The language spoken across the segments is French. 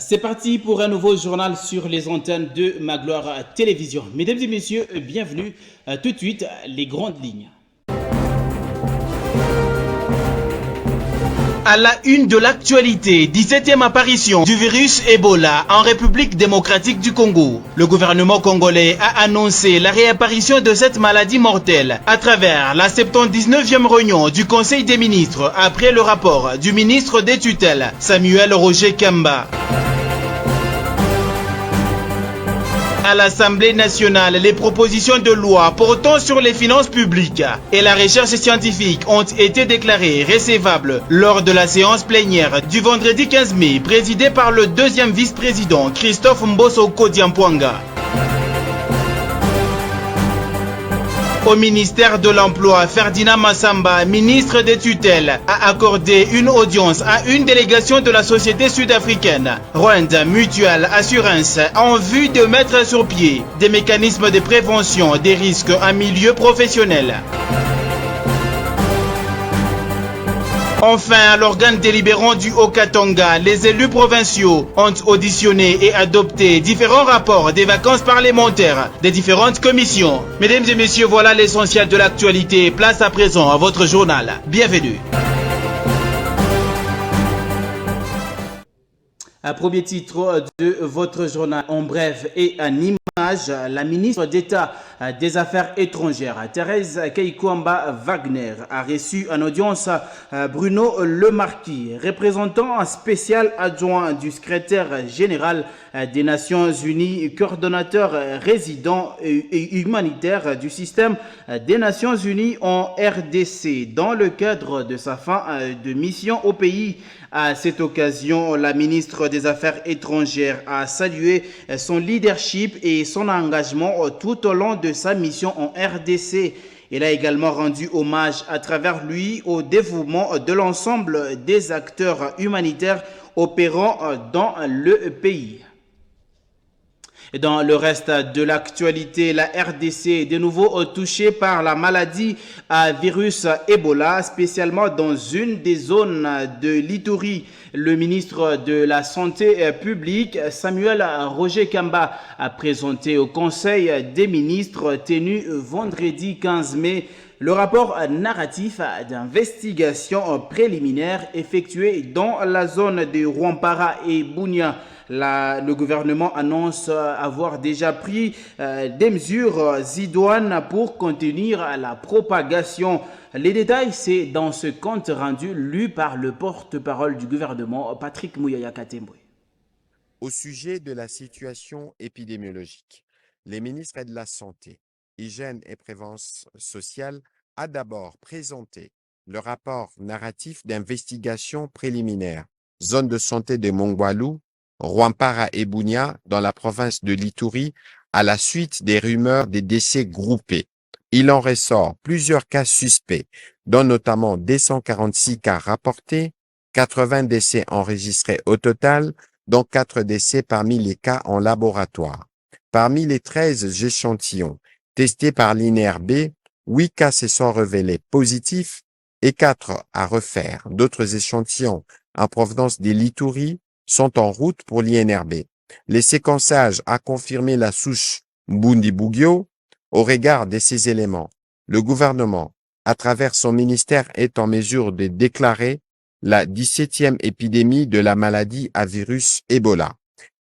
C'est parti pour un nouveau journal sur les antennes de Magloire Télévision. Mesdames et messieurs, bienvenue. Tout de suite, les grandes lignes. À la une de l'actualité, 17e apparition du virus Ebola en République démocratique du Congo. Le gouvernement congolais a annoncé la réapparition de cette maladie mortelle à travers la 79e réunion du Conseil des ministres après le rapport du ministre des tutelles, Samuel Roger Kamba. À l'Assemblée nationale, les propositions de loi portant sur les finances publiques et la recherche scientifique ont été déclarées recevables lors de la séance plénière du vendredi 15 mai, présidée par le deuxième vice-président Christophe Mbosso Kodiampwanga. Au ministère de l'Emploi, Ferdinand Massamba, ministre des tutelles, a accordé une audience à une délégation de la société sud-africaine, Rwanda Mutual Assurance, en vue de mettre sur pied des mécanismes de prévention des risques en milieu professionnel. Enfin, à l'organe délibérant du Haut-Katanga, les élus provinciaux ont auditionné et adopté différents rapports des vacances parlementaires des différentes commissions. Mesdames et messieurs, voilà l'essentiel de l'actualité. Place à présent à votre journal. Bienvenue. Un premier titre de votre journal en bref et en image. La ministre d'État des Affaires étrangères, Thérèse Keïkwamba Wagner, a reçu en audience Bruno Lemarquis, représentant spécial adjoint du secrétaire général des Nations Unies, coordonnateur résident et humanitaire du système des Nations Unies en RDC, dans le cadre de sa fin de mission au pays. À cette occasion, la ministre des Affaires étrangères a salué son leadership et son engagement tout au long de sa mission en RDC. Elle a également rendu hommage à travers lui au dévouement de l'ensemble des acteurs humanitaires opérant dans le pays. Dans le reste de l'actualité, la RDC est de nouveau touchée par la maladie à virus Ebola, spécialement dans une des zones de l'Ituri. Le ministre de la Santé publique, Samuel Roger Kamba, a présenté au Conseil des ministres tenu vendredi 15 mai le rapport narratif d'investigation préliminaire effectué dans la zone de Rwampara et Bunia. Le gouvernement annonce avoir déjà pris des mesures idoines pour contenir la propagation. Les détails, c'est dans ce compte rendu lu par le porte-parole du gouvernement, Patrick Mouyaya Katembwe. Au sujet de la situation épidémiologique, les ministres de la Santé, Hygiène et Prévention sociale a d'abord présenté le rapport narratif d'investigation préliminaire, zone de santé de Mongwalu, Rwampara et Bunia, dans la province de l'Ituri, à la suite des rumeurs des décès groupés. Il en ressort plusieurs cas suspects, dont notamment 246 cas rapportés, 80 décès enregistrés au total, dont 4 décès parmi les cas en laboratoire. Parmi les 13 échantillons testés par l'INRB, 8 cas se sont révélés positifs et 4 à refaire. D'autres échantillons en provenance de l'Ituri sont en route pour l'INRB. Les séquençages a confirmé la souche Mbundi-Bugyo. Au regard de ces éléments, le gouvernement, à travers son ministère, est en mesure de déclarer la 17e épidémie de la maladie à virus Ebola.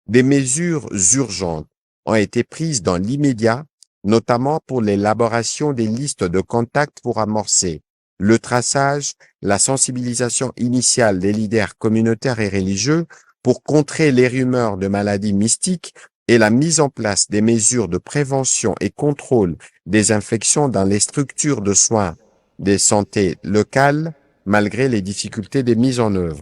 Des mesures urgentes ont été prises dans l'immédiat, notamment pour l'élaboration des listes de contacts pour amorcer le traçage, la sensibilisation initiale des leaders communautaires et religieux pour contrer les rumeurs de maladies mystiques et la mise en place des mesures de prévention et contrôle des infections dans les structures de soins de santé locales, malgré les difficultés de mise en œuvre.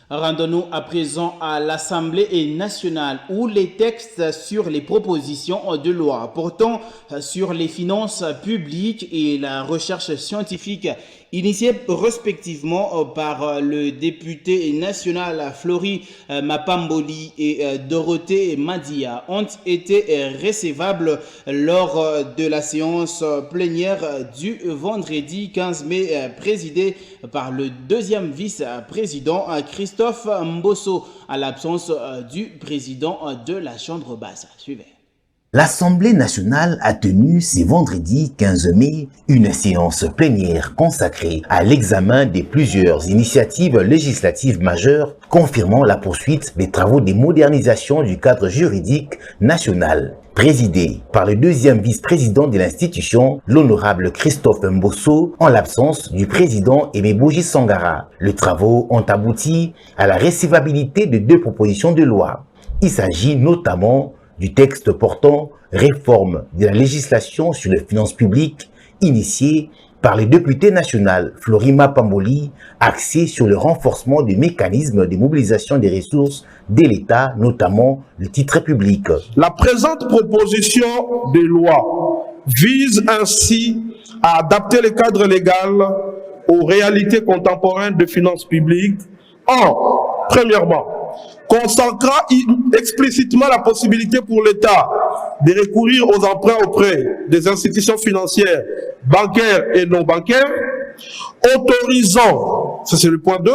Rendons-nous à présent à l'Assemblée nationale où les textes sur les propositions de loi portant sur les finances publiques et la recherche scientifique initiés respectivement par le député national Flori Mapamboli et Dorothée Madia, ont été recevables lors de la séance plénière du vendredi 15 mai présidée par le deuxième vice-président Christophe Mbosso à l'absence du président de la Chambre basse. Suivez. L'Assemblée nationale a tenu ce vendredi 15 mai une séance plénière consacrée à l'examen de plusieurs initiatives législatives majeures confirmant la poursuite des travaux de modernisation du cadre juridique national. Présidée par le deuxième vice-président de l'institution, l'honorable Christophe Mbosso, en l'absence du président Emeboji Sangara. Les travaux ont abouti à la recevabilité de 2 propositions de loi. Il s'agit notamment du texte portant réforme de la législation sur les finances publiques initié par le député national Flori Mapamboli, axé sur le renforcement des mécanismes de mobilisation des ressources de l'État, notamment le titre public. La présente proposition de loi vise ainsi à adapter le cadre légal aux réalités contemporaines de finances publiques en, premièrement, consacrant explicitement la possibilité pour l'État de recourir aux emprunts auprès des institutions financières, bancaires et non bancaires, autorisant, ça c'est le point 2,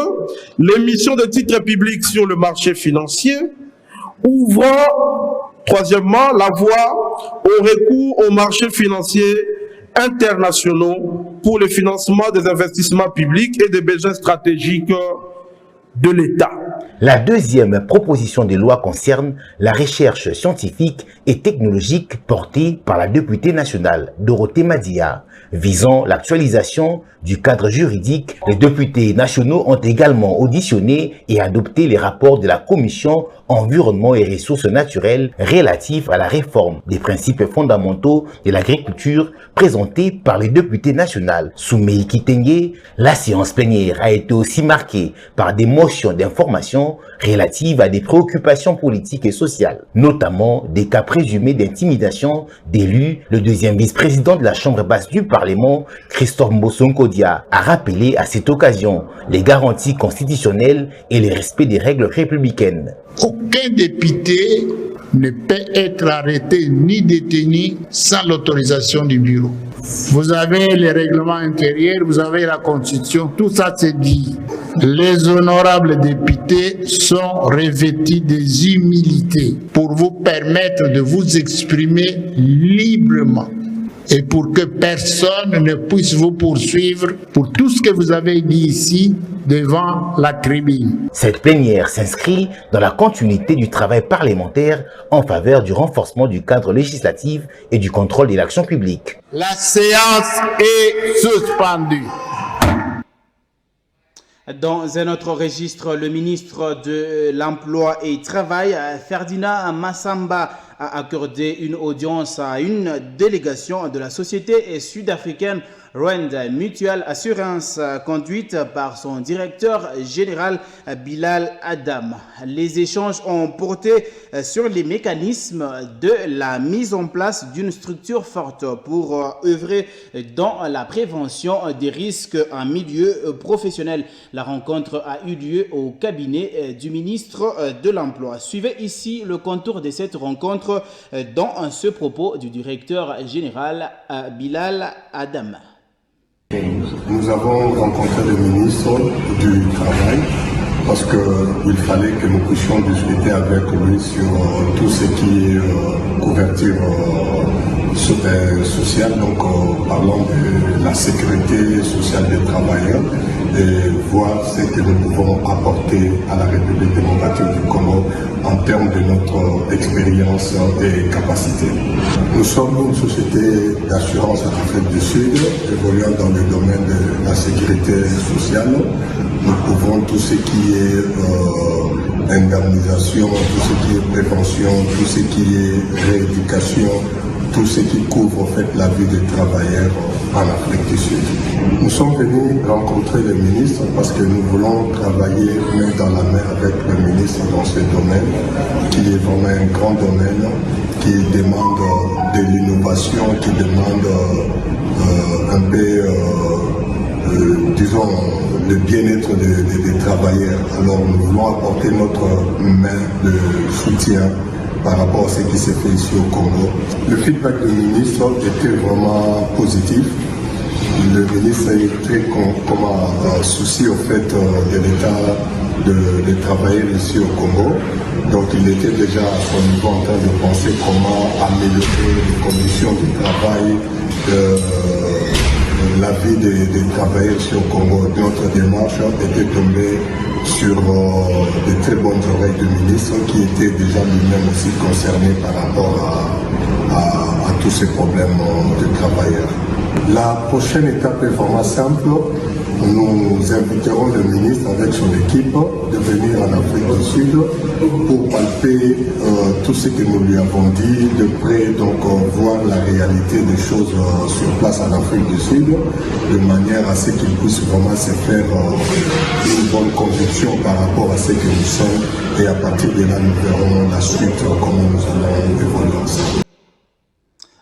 l'émission de titres publics sur le marché financier, ouvrant, troisièmement, la voie au recours aux marchés financiers internationaux pour le financement des investissements publics et des besoins stratégiques de l'État. La deuxième proposition de loi concerne la recherche scientifique et technologique portée par la députée nationale Dorothée Madia. Visant l'actualisation du cadre juridique, les députés nationaux ont également auditionné et adopté les rapports de la Commission Environnement et Ressources naturelles relatifs à la réforme des principes fondamentaux de l'agriculture présentés par les députés nationaux. Soumei Kitenge, la séance plénière a été aussi marquée par des motions d'information relatives à des préoccupations politiques et sociales, notamment des cas présumés d'intimidation d'élus. Le deuxième vice-président de la Chambre basse du Parlement, Christophe Mbosso Nkodia, a rappelé à cette occasion les garanties constitutionnelles et le respect des règles républicaines. Aucun député ne peut être arrêté ni détenu sans l'autorisation du bureau. Vous avez les règlements intérieurs, vous avez la Constitution, tout ça c'est dit. Les honorables députés sont revêtus des humilités pour vous permettre de vous exprimer librement et pour que personne ne puisse vous poursuivre pour tout ce que vous avez dit ici devant la tribune. Cette plénière s'inscrit dans la continuité du travail parlementaire en faveur du renforcement du cadre législatif et du contrôle de l'action publique. La séance est suspendue. Dans un autre registre, le ministre de l'Emploi et Travail, Ferdinand Massamba, a accordé une audience à une délégation de la société sud-africaine Rwanda Mutual Assurance, conduite par son directeur général Bilal Adam. Les échanges ont porté sur les mécanismes de la mise en place d'une structure forte pour œuvrer dans la prévention des risques en milieu professionnel. La rencontre a eu lieu au cabinet du ministre de l'Emploi. Suivez ici le contour de cette rencontre dans ce propos du directeur général Bilal Adam. Nous avons rencontré le ministre du Travail parce qu'il fallait que nous puissions discuter avec lui sur tout ce qui est couverture sociale, donc parlant de la sécurité sociale des travailleurs et voir ce que nous pouvons apporter à la République démocratique du Congo en termes de notre expérience et capacité. Nous sommes une société d'assurance en Afrique du Sud, évoluant dans le domaine de la sécurité sociale. Nous couvrons tout ce qui est indemnisation, tout ce qui est prévention, tout ce qui est rééducation, tout ce qui couvre en fait la vie des travailleurs en Afrique du Sud. Nous sommes venus rencontrer le ministre parce que nous voulons travailler main dans la main avec le ministre dans ce domaine, qui est vraiment un grand domaine, qui demande de l'innovation, qui demande un peu disons, le bien-être des travailleurs. Alors nous voulons apporter notre main de soutien par rapport à ce qui s'est fait ici au Congo. Le feedback du ministre était vraiment positif. Le ministre a eu très souci au fait de l'état des travailleurs ici au Congo. Donc il était déjà à son niveau en train de penser comment améliorer les conditions du travail, la vie des travailleurs ici au Congo. Notre démarche était tombée sur de très bonnes oreilles du ministre qui était déjà lui-même aussi concerné par rapport à tous ces problèmes de travailleurs. La prochaine étape est vraiment simple. Nous inviterons le ministre avec son équipe de venir en Afrique du Sud pour palper tout ce que nous lui avons dit de près, donc voir la réalité des choses sur place en Afrique du Sud, de manière à ce qu'il puisse vraiment se faire une bonne conviction par rapport à ce que nous sommes, et à partir de là nous verrons la suite, comment nous allons évoluer ensemble.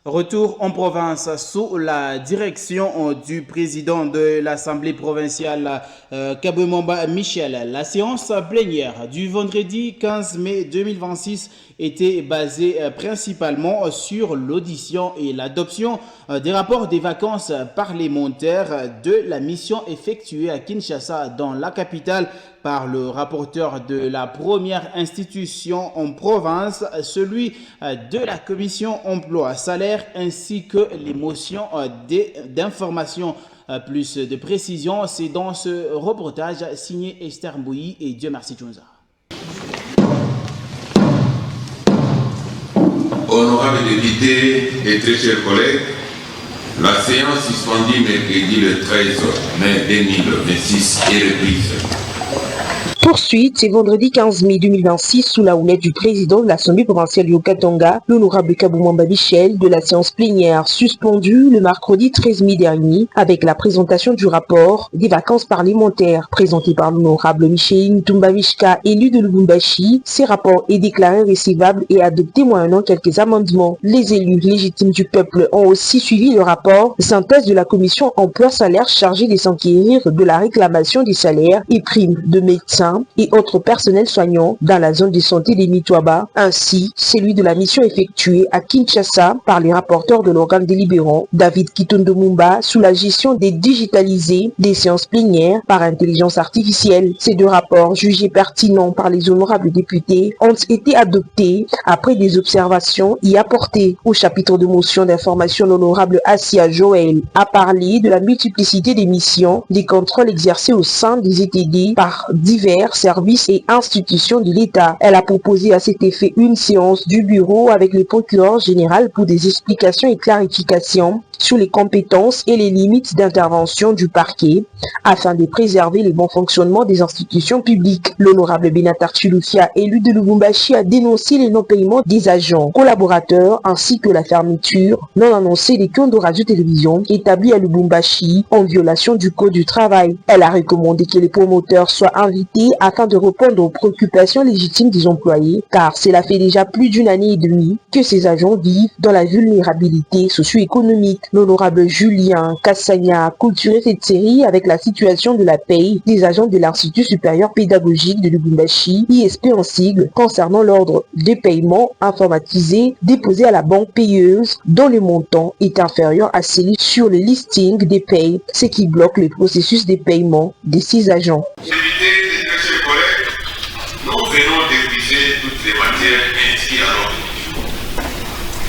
Retour en province sous la direction du président de l'Assemblée provinciale Kabouemamba Michel. La séance plénière du vendredi 15 mai 2026 était basée principalement sur l'audition et l'adoption des rapports des vacances parlementaires de la mission effectuée à Kinshasa dans la capitale par le rapporteur de la première institution en province, celui de la commission emploi-salaire, ainsi que les motions d'information. Plus de précisions, c'est dans ce reportage signé Esther Mbouyi et Dieu merci Tchounza. Honorables députés et très chers collègues, la séance suspendue mercredi le 13 mai 2026 est reprise. Poursuite, c'est vendredi 15 mai 2026 sous la houlette du président de l'Assemblée provinciale du Haut-Katanga, l'honorable Kabouemamba Michel, de la séance plénière suspendue le mercredi 13 mai dernier avec la présentation du rapport des vacances parlementaires présenté par l'honorable Michel Ntumbavishka, élu de Lubumbashi. Ces rapports est déclaré recevable et adopté moyennant quelques amendements. Les élus légitimes du peuple ont aussi suivi le rapport de synthèse de la commission emploi-salaire chargée de s'enquérir de la réclamation des salaires et primes de médecins et autres personnels soignants dans la zone de santé des Mitwaba, ainsi celui de la mission effectuée à Kinshasa par les rapporteurs de l'organe délibérant David Kitondo Mumba sous la gestion des digitalisés des séances plénières par intelligence artificielle. Ces deux rapports jugés pertinents par les honorables députés ont été adoptés après des observations y apportées. Au chapitre de motion d'information, l'honorable Assia Joël a parlé de la multiplicité des missions, des contrôles exercés au sein des ETD par divers services et institutions de l'État. Elle a proposé à cet effet une séance du bureau avec le procureur général pour des explications et clarifications sur les compétences et les limites d'intervention du parquet afin de préserver le bon fonctionnement des institutions publiques. L'honorable Benatar Chilufia, élu de Lubumbashi, a dénoncé les non-paiements des agents collaborateurs ainsi que la fermeture non annoncée des comptes de radio-télévision établis à Lubumbashi en violation du Code du travail. Elle a recommandé que les promoteurs soient invités afin de répondre aux préoccupations légitimes des employés, car cela fait déjà plus d'une année et demie que ces agents vivent dans la vulnérabilité socio-économique. L'honorable Julien Kassania a clôturé cette série avec la situation de la paye des agents de l'Institut supérieur pédagogique de Lubumbashi, ISP en sigle, concernant l'ordre de paiement informatisé déposé à la banque payeuse dont le montant est inférieur à celui sur le listing des payes, ce qui bloque le processus de paiement de ces agents. Nous venons d'épuiser toutes les matières inscrites à l'ordre du jour.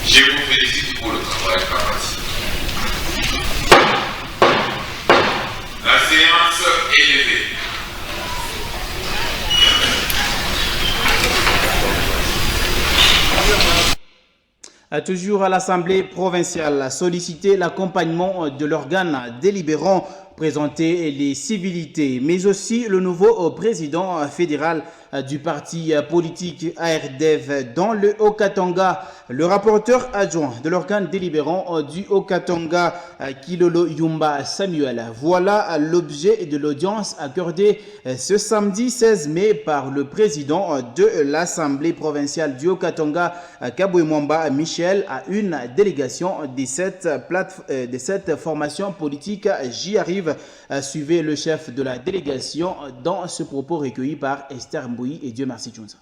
Je vous félicite pour le travail capacité. La séance est levée. Toujours à l'Assemblée provinciale, solliciter l'accompagnement de l'organe délibérant, présenter les civilités, mais aussi le nouveau président fédéral du parti politique ARDEV dans le Haut-Katanga. Le rapporteur adjoint de l'organe délibérant du Haut-Katanga, Kilolo Yumba Samuel. Voilà l'objet de l'audience accordée ce samedi 16 mai par le président de l'Assemblée provinciale du Haut-Katanga, Kabwe Mwamba Michel, à une délégation de cette formation politique. J'y arrive. Suivez le chef de la délégation dans ce propos recueilli par Esther Mbouyi et Dieu merci Tchounza.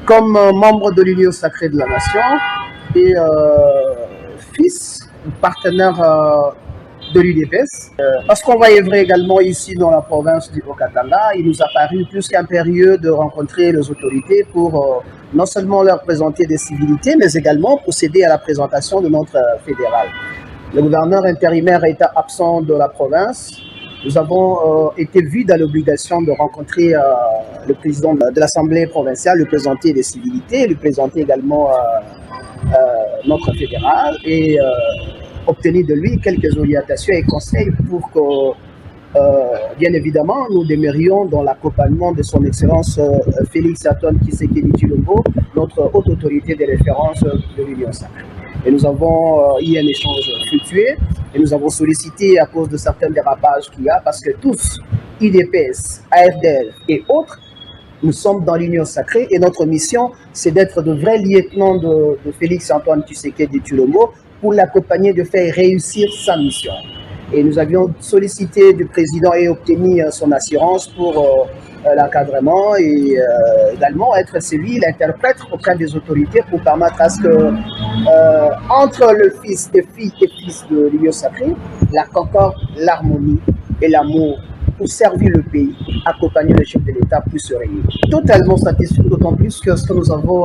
Comme membre de l'Union sacrée de la Nation et fils, partenaire de l'UDPS, parce qu'on va œuvrer également ici dans la province du Haut-Katanga, il nous a paru plus qu'impérieux de rencontrer les autorités pour non seulement leur présenter des civilités, mais également procéder à la présentation de notre fédéral. Le gouverneur intérimaire étant absent de la province, nous avons été vus dans l'obligation de rencontrer le président de l'Assemblée provinciale, lui présenter des civilités, lui présenter également notre fédéral et obtenir de lui quelques orientations et conseils pour que, bien évidemment, nous demeurions dans l'accompagnement de son Excellence Félix Antoine Tshisekedi Tshilombo, notre haute autorité de référence de l'Union sacrée. Et nous avons eu un échange fluctué et nous avons sollicité à cause de certains dérapages qu'il y a, parce que tous, IDPS, ARDEV et autres, nous sommes dans l'Union sacrée et notre mission, c'est d'être de vrais lieutenants de Félix Antoine Tshisekedi Tshilombo pour l'accompagner de faire réussir sa mission. Et nous avions sollicité du président et obtenu son assurance pour l'encadrement et également être celui, l'interprète auprès des autorités pour permettre à ce que entre le fils des filles et fils de l'Union sacrée, la concorde, l'harmonie et l'amour pour servir le pays, accompagner le chef de l'État puisse se réunir. Totalement satisfait, d'autant plus que ce que nous avons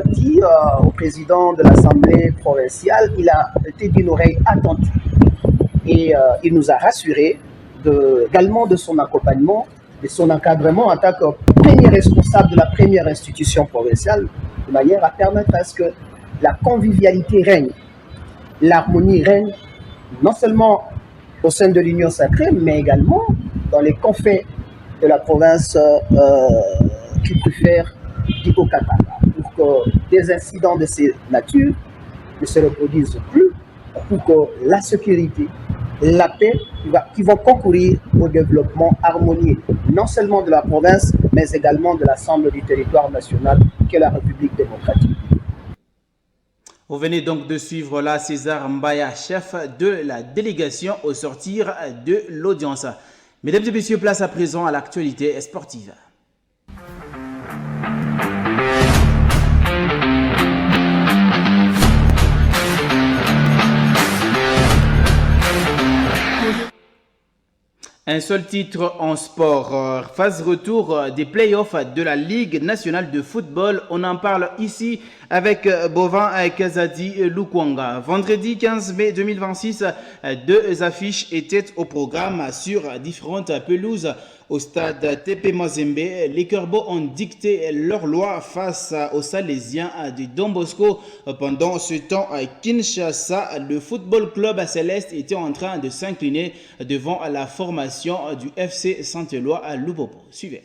dit au président de l'Assemblée provinciale, il a été d'une oreille attentive et il nous a rassurés également de son accompagnement, de son encadrement en tant que premier responsable de la première institution provinciale, de manière à permettre à ce que la convivialité règne, l'harmonie règne, non seulement au sein de l'Union sacrée, mais également dans les confins de la province qui préfère du Haut-Katanga, pour que des incidents de ces natures ne se reproduisent plus, pour que la sécurité, la paix qui vont concourir au développement harmonieux, non seulement de la province, mais également de l'ensemble du territoire national qu'est la République démocratique. Vous venez donc de suivre là César Mbaya, chef de la délégation au sortir de l'audience. Mesdames et messieurs, place à présent à l'actualité sportive. Un seul titre en sport, phase retour des playoffs de la Ligue nationale de football. On en parle ici avec Bovin Kazadi Lukwanga. Vendredi 15 mai 2026, deux affiches étaient au programme sur différentes pelouses. Au stade TP Mazembe, les Corbeaux ont dicté leur loi face aux Salésiens de Don Bosco. Pendant ce temps, à Kinshasa, le football club céleste était en train de s'incliner devant la formation du FC Saint-Éloi à Lupopo. Suivez.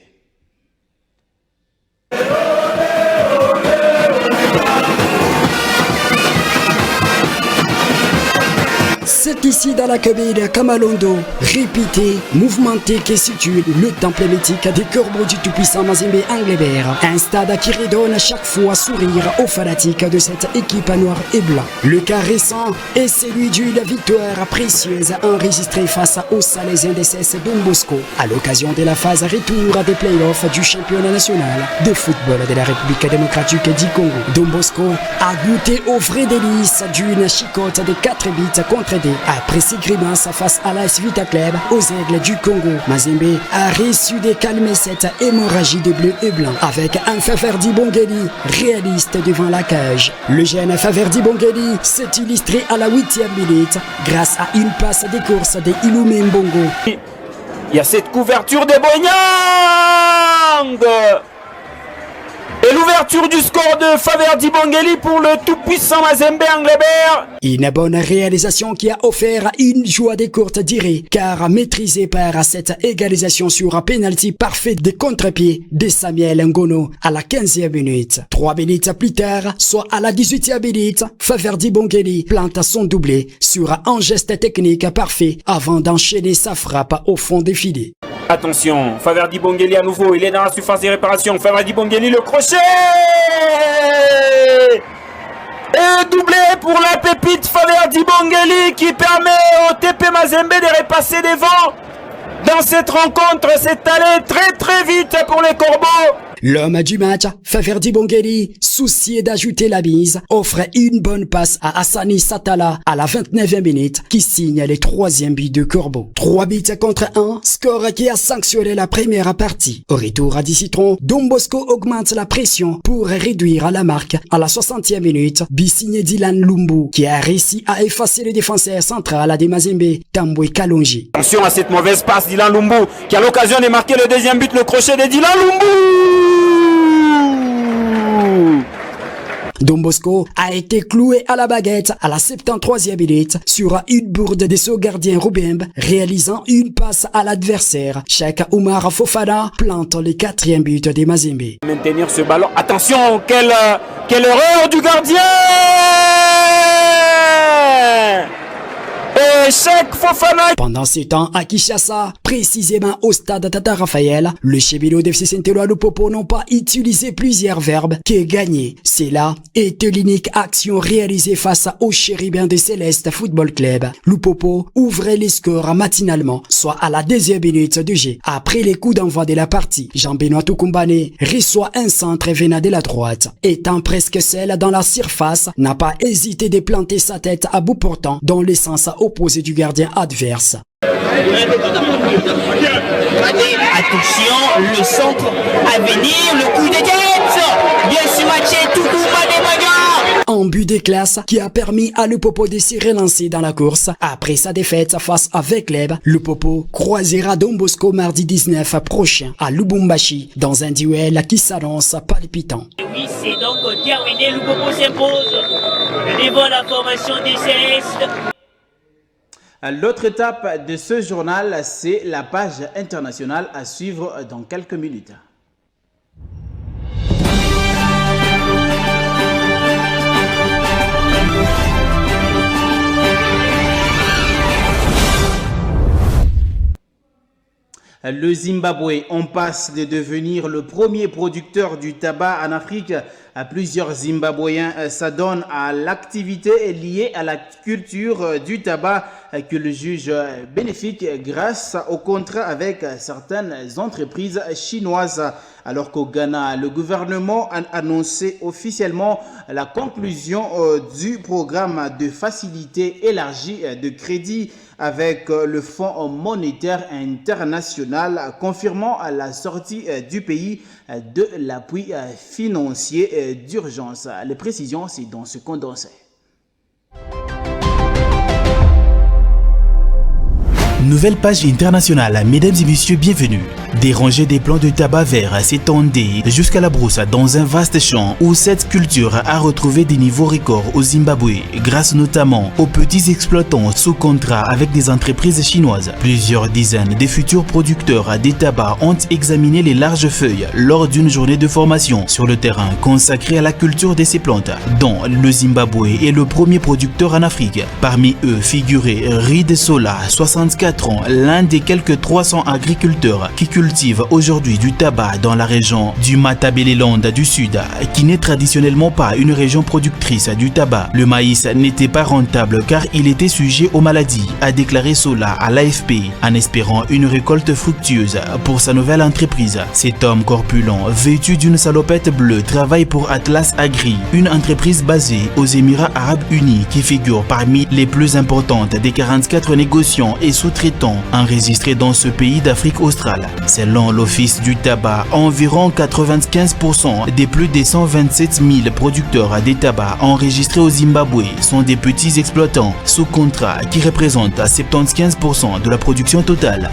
C'est ici dans la cabine Kamalondo, répété, mouvementé qui situe le temple mythique des Corbeaux du tout-puissant Mazembe Anglebert. Un stade qui redonne chaque fois sourire aux fanatiques de cette équipe noire et blanc. Le cas récent est celui d'une victoire précieuse enregistrée face aux Salésiens d'SS Don Bosco à l'occasion de la phase retour des playoffs du championnat national de football de la République démocratique du Congo. Don Bosco a goûté aux vrais délices d'une chicote de 4 buts contre 2. Après ses grimaces face à l'AS Vita Club aux Aigles du Congo, Mazembe a reçu de calmer cette hémorragie de bleu et blanc avec un Faverdi Bongeli réaliste devant la cage. Le jeune Faverdi Bongeli s'est illustré à la 8e minute grâce à une passe des courses de Ilume Mbongo. Il y a cette couverture de Bonyang Et l'ouverture du score de Faverdi Bongeli pour le tout-puissant Mazembe Anglebert. Une bonne réalisation qui a offert une joie des courtes durées, car maîtrisée par cette égalisation sur un pénalty parfait de contre-pied de Samuel Ngono à la 15e minute. 3 minutes plus tard, soit à la 18e minute, Faverdi Bongeli plante son doublé sur un geste technique parfait avant d'enchaîner sa frappe au fond des filets. Attention, Faverdi Bongeli à nouveau, il est dans la surface de réparation. Faverdi Bongeli, le crochet! Et doublé pour la pépite Faverdi Bongeli qui permet au TP Mazembe de repasser devant. Dans cette rencontre, c'est allé très vite pour les Corbeaux. L'homme du match, Faverdi Bongeli, soucié d'ajouter la mise, offre une bonne passe à Hassani Satala à la 29e minute qui signe les 3e buts de Corbeau. 3 buts contre 1, score qui a sanctionné la première partie. Au retour à 10 citrons, Don Bosco augmente la pression pour réduire la marque à la 60e minute, but signé Dylan Lumbu qui a réussi à effacer le défenseur central de Mazembe, Tambwe Kalonji. Attention à cette mauvaise passe, Dylan Lumbu qui a l'occasion de marquer le 2e but, le crochet de Dylan Lumbu. Don Bosco a été cloué à la baguette à la 73e minute sur une bourde de son gardien Roubembe, réalisant une passe à l'adversaire. Cheikh Oumar Fofana plante le 4e but des Mazembe. Maintenir ce ballon. Attention, quelle erreur du gardien! Et Cheikh Fofana. Pendant ce temps, à Kinshasa, précisément au stade Tata Raphaël, le Chebilo d'FC Saint-Éloi Lupopo n'ont pas utilisé plusieurs verbes que gagner. Cela était l'unique action réalisée face au Chérubin de Céleste Football Club. Lupopo ouvrait les scores matinalement, soit à la 2e minute de jeu. Après les coups d'envoi de la partie, Jean-Benoît Toukumbane reçoit un centre venant de la droite. Étant presque seul dans la surface, n'a pas hésité de planter sa tête à bout portant dans le sens opposé du gardien adverse. Attention, le centre à venir, le coup de tête. Bien sûr, matché, Toukumbane Maga. Un but de classe qui a permis à Lupopo de se relancer dans la course. Après sa défaite face à Vecleb, Lupopo croisera Don Bosco mardi 19 prochain à Lubumbashi dans un duel qui s'annonce palpitant. Oui, c'est donc terminé, Lupopo s'impose devant la formation des Célestes. L'autre étape de ce journal, c'est la page internationale à suivre dans quelques minutes. Le Zimbabwe, on passe de devenir le premier producteur du tabac en Afrique. Plusieurs Zimbabwéens s'adonnent à l'activité liée à la culture du tabac que le juge bénéfique grâce au contrat avec certaines entreprises chinoises. Alors qu'au Ghana, le gouvernement a annoncé officiellement la conclusion du programme de facilité élargie de crédit avec le Fonds monétaire international, confirmant la sortie du pays de l'appui financier d'urgence. Les précisions, c'est dans ce condensé. Nouvelle page internationale, mesdames et messieurs, bienvenue. Des rangées des plants de tabac vert s'étendaient jusqu'à la brousse dans un vaste champ où cette culture a retrouvé des niveaux records au Zimbabwe, grâce notamment aux petits exploitants sous contrat avec des entreprises chinoises. Plusieurs dizaines de futurs producteurs de tabac ont examiné les larges feuilles lors d'une journée de formation sur le terrain consacrée à la culture de ces plantes, dont le Zimbabwe est le premier producteur en Afrique. Parmi eux figurait Reed Sola, 64 ans, l'un des quelques 300 agriculteurs qui cultive aujourd'hui du tabac dans la région du Matabeleland du Sud, qui n'est traditionnellement pas une région productrice du tabac. Le maïs n'était pas rentable car il était sujet aux maladies, a déclaré Sola à l'AFP, en espérant une récolte fructueuse pour sa nouvelle entreprise. Cet homme corpulent, vêtu d'une salopette bleue, travaille pour Atlas Agri, une entreprise basée aux Émirats Arabes Unis qui figure parmi les plus importantes des 44 négociants et sous-traitants enregistrés dans ce pays d'Afrique australe. Selon l'Office du tabac, environ 95% des plus de 127 000 producteurs de tabac enregistrés au Zimbabwe sont des petits exploitants sous contrat qui représentent 75% de la production totale.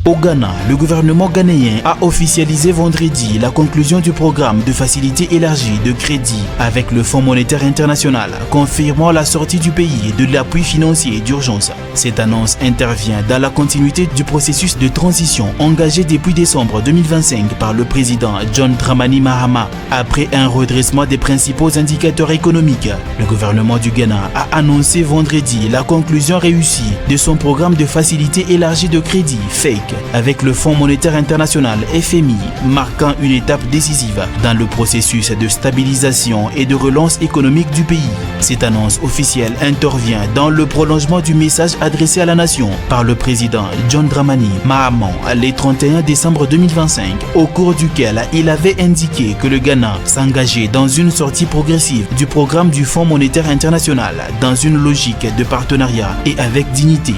Au Ghana, le gouvernement ghanéen a officialisé vendredi la conclusion du programme de facilité élargie de crédit avec le Fonds monétaire international, confirmant la sortie du pays de l'appui financier d'urgence. Cette annonce intervient dans la continuité du processus de transition engagé depuis décembre 2025 par le président John Dramani Mahama. Après un redressement des principaux indicateurs économiques, le gouvernement du Ghana a annoncé vendredi la conclusion réussie de son programme de facilité élargie de crédit FAKE avec le Fonds monétaire international FMI, marquant une étape décisive dans le processus de stabilisation et de relance économique du pays. Cette annonce officielle intervient dans le prolongement du message adressé à la nation par le président John Dramani Mahama le 31 décembre 2025, au cours duquel il avait indiqué que le Ghana s'engageait dans une sortie progressive du programme du Fonds monétaire international dans une logique de partenariat et avec dignité.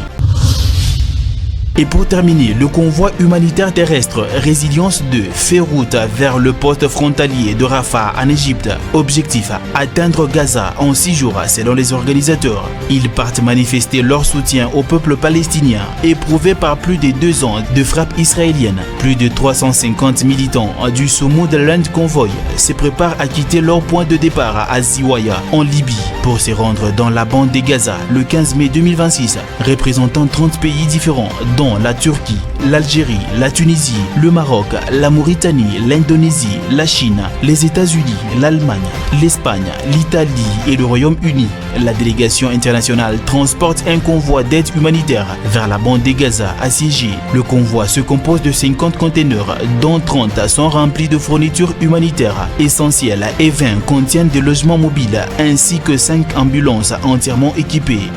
Et pour terminer, le convoi humanitaire terrestre Résilience 2 fait route vers le poste frontalier de Rafah en Égypte. Objectif, atteindre Gaza en 6 jours selon les organisateurs. Ils partent manifester leur soutien au peuple palestinien, éprouvé par plus de 2 ans de frappes israéliennes. Plus de 350 militants du Soumud Land Convoy se préparent à quitter leur point de départ à Ziwaya, en Libye, pour se rendre dans la bande de Gaza le 15 mai 2026, représentant 30 pays différents, dont la Turquie, l'Algérie, la Tunisie, le Maroc, la Mauritanie, l'Indonésie, la Chine, les États-Unis, l'Allemagne, l'Espagne, l'Italie et le Royaume-Uni. La délégation internationale transporte un convoi d'aide humanitaire vers la bande de Gaza assiégée. Le convoi se compose de 50 conteneurs, dont 30 sont remplis de fournitures humanitaires essentielles et 20 contiennent des logements mobiles ainsi que 5 ambulances entièrement équipées.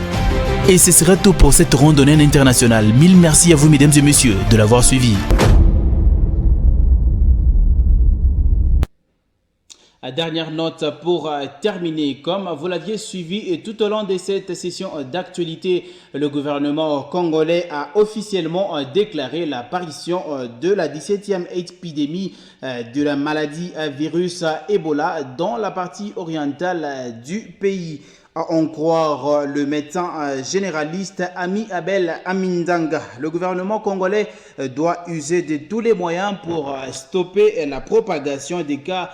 Et ce sera tout pour cette randonnée internationale. Mille merci à vous mesdames et messieurs de l'avoir suivi. Dernière note pour terminer. Comme vous l'aviez suivi et tout au long de cette session d'actualité, le gouvernement congolais a officiellement déclaré l'apparition de la 17e épidémie de la maladie virus Ebola dans la partie orientale du pays. À en croire le médecin généraliste Ami Abel Amindanga, le gouvernement congolais doit user de tous les moyens pour stopper la propagation des cas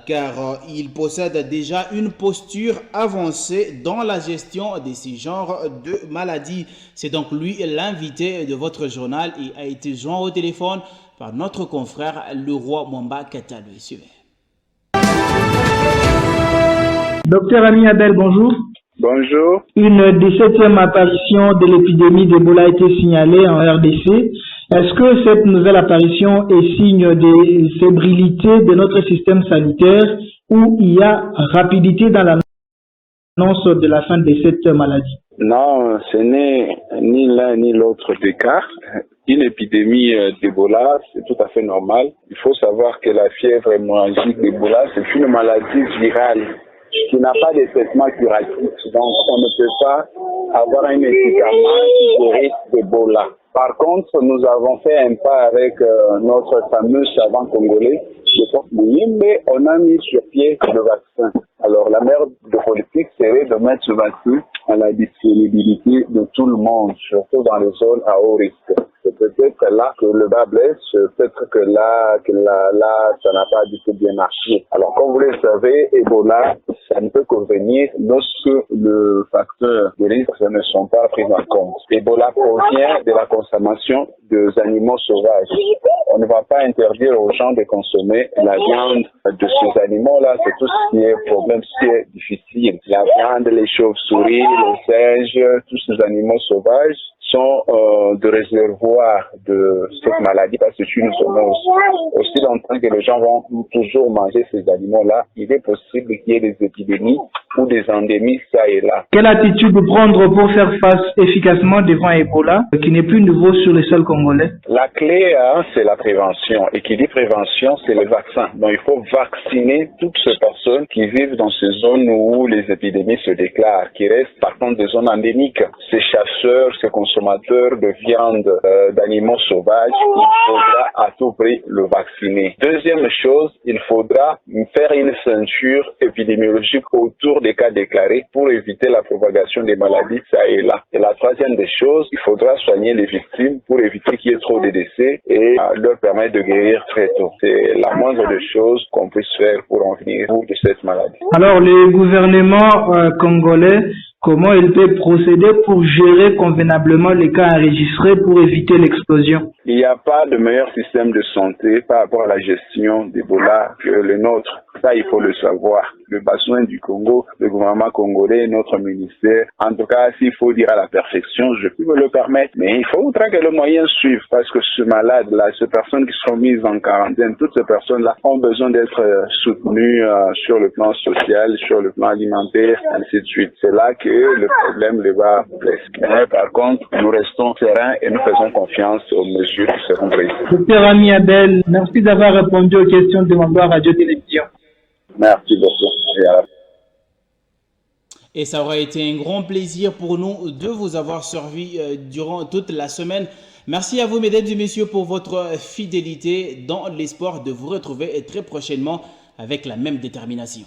car il possède déjà une posture avancée dans la gestion de ces genres de maladies. C'est donc lui l'invité de votre journal et a été joint au téléphone par notre confrère Leroy Mwamba Katalo. Suivez. Docteur Ami Abel, bonjour. Bonjour. Une 17e apparition de l'épidémie d'Ebola a été signalée en RDC. Est-ce que cette nouvelle apparition est signe de fébrilité de notre système sanitaire ou il y a rapidité dans l'annonce de la fin de cette maladie? Non, ce n'est ni l'un ni l'autre des cas. Une épidémie d'Ebola, c'est tout à fait normal. Il faut savoir que la fièvre hémorragique d'Ebola, c'est une maladie virale qui n'a pas de traitement curatif. Donc, on ne peut pas avoir un médicament qui guérit d'Ebola. Par contre, nous avons fait un pas avec notre fameux savant congolais, mais on a mis sur pied le vaccin. Alors, la meilleure politique serait de mettre ce vaccin à la disponibilité de tout le monde, surtout dans les zones à haut risque. C'est peut-être là que le bas blesse, peut-être que là, ça n'a pas du tout bien marché. Alors, comme vous le savez, Ebola, ça ne peut que venir lorsque le facteur de risque ne sont pas pris en compte. Ebola provient de la consommation des animaux sauvages. On ne va pas interdire aux gens de consommer la viande de ces animaux-là. C'est tout ce qui est problème, ce qui est difficile. La viande, les chauves-souris, les singes, tous ces animaux sauvages sont de réservoirs de cette maladie parce que c'est une zoonose. Aussi longtemps que les gens vont toujours manger ces animaux-là, il est possible qu'il y ait des épidémies ou des endémies ça et là. Quelle attitude prendre pour faire face efficacement devant Ebola, qui n'est plus nouveau sur le sol congolais? La clé, c'est la prévention. Et qui dit prévention, c'est le vaccin. Donc il faut vacciner toutes ces personnes qui vivent dans ces zones où les épidémies se déclarent, qui restent par contre des zones endémiques. Ces chasseurs, ces consommateurs de viande d'animaux sauvages, il faudra à tout prix le vacciner. Deuxième chose, il faudra faire une ceinture épidémiologique autour des cas déclarés pour éviter la propagation des maladies ça et là. Et la troisième des choses, il faudra soigner les victimes pour éviter qu'il y ait trop de décès et leur permettre de guérir très tôt. C'est la moindre des choses qu'on puisse faire pour en venir de cette maladie. Alors, le gouvernement congolais, comment il peut procéder pour gérer convenablement les cas enregistrés pour éviter l'explosion? Il n'y a pas de meilleur système de santé par rapport à la gestion d'Ebola que le nôtre. Ça, il faut le savoir. Le bassin du Congo, le gouvernement congolais, notre ministère, en tout cas, s'il faut dire à la perfection, je peux me le permettre, mais il faudra que le moyen suive parce que ce malade-là, ces personnes qui seront mises en quarantaine, toutes ces personnes-là ont besoin d'être soutenues sur le plan social, sur le plan alimentaire, ainsi de suite. C'est là que le problème le va blesser. Mais par contre, nous restons sereins et nous faisons confiance aux mesures qui seront prises. Docteur Ami Abel, merci d'avoir répondu aux questions de Mambo Radio-Télévision. Merci beaucoup. Et ça aura été un grand plaisir pour nous de vous avoir servi durant toute la semaine. Merci à vous, mesdames et messieurs, pour votre fidélité dans l'espoir de vous retrouver très prochainement avec la même détermination.